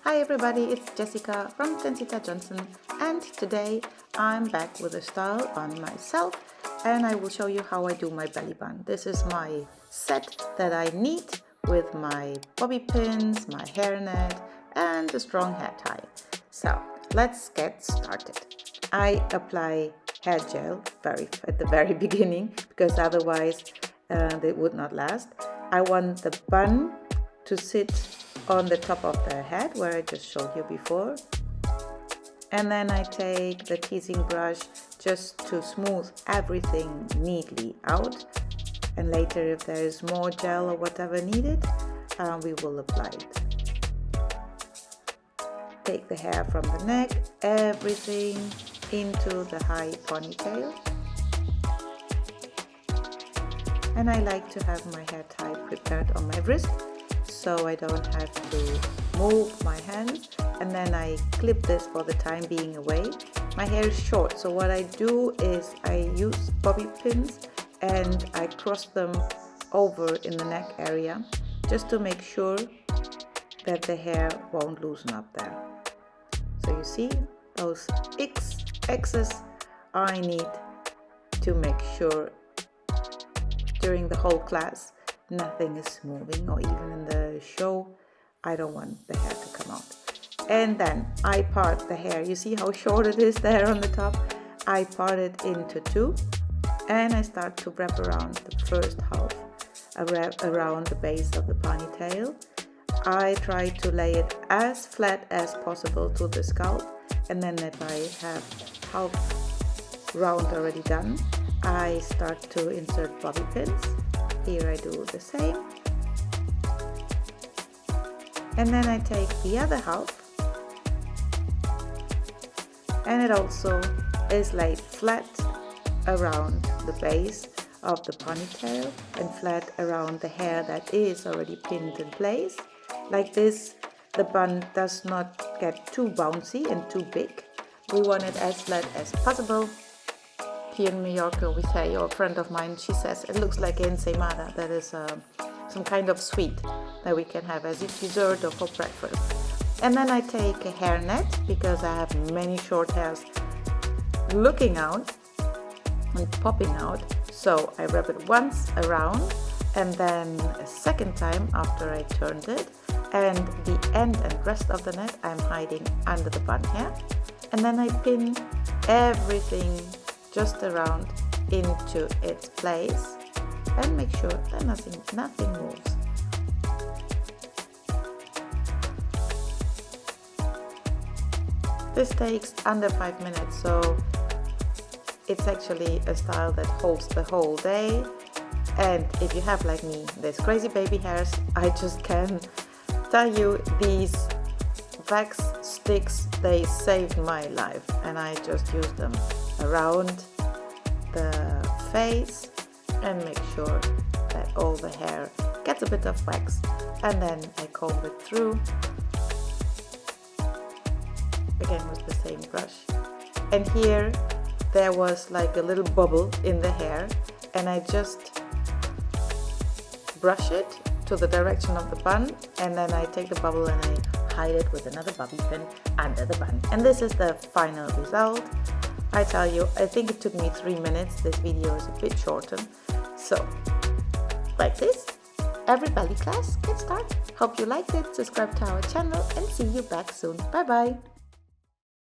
Hi everybody, it's Jessica from Tensita Johnson, and today I'm back with a style on myself and I will show you how I do my belly bun. This is my set that I need with my bobby pins, my hairnet and a strong hair tie. So let's get started. I apply hair gel at the very beginning because otherwise they would not last. I want the bun to sit on the top of the head where I just showed you before, and then I take the teasing brush just to smooth everything neatly out, and later if there is more gel or whatever needed, we will apply it. Take the hair from the neck, everything into the high ponytail, and I like to have my hair tie prepared on my wrist so I don't have to move my hand, and then I clip this for the time being away. My hair is short, so what I do is I use bobby pins and I cross them over in the neck area just to make sure that the hair won't loosen up there. So you see those X's I need to make sure during the whole class nothing is moving, or even in the show I don't want the hair to come out. And then I part the hair. You see how short it is there on the top? I part it into two and I start to wrap around the first half, around the base of the ponytail. I try to lay it as flat as possible to the scalp, and then if I have half round already done, I start to insert bobby pins. Here I do the same, and then I take the other half and it also is laid flat around the base of the ponytail and flat around the hair that is already pinned in place. Like this, the bun does not get too bouncy and too big. We want it as flat as possible. Here in Mallorca we say, or a friend of mine, she says it looks like ensaimada. That is some kind of sweet that we can have as a dessert or for breakfast. And then I take a hairnet because I have many short hairs looking out and popping out. So I wrap it once around and then a second time after I turned it, and the end and rest of the net I'm hiding under the bun hair. And then I pin everything just around into its place and make sure that nothing moves. This takes under 5 minutes, so it's actually a style that holds the whole day. And if you have, like me, these crazy baby hairs, I just can tell you these wax sticks, they saved my life, and I just use them around the face and make sure that all the hair gets a bit of wax, and then I comb it through again with the same brush. And here there was like a little bubble in the hair, and I just brush it to the direction of the bun, and then I take the bubble and I hide it with another bobby pin under the bun. And this is the final result. I tell you, I think it took me 3 minutes. This video is a bit shorter. So, like this, every belly class can start. Hope you liked it. Subscribe to our channel and see you back soon. Bye bye.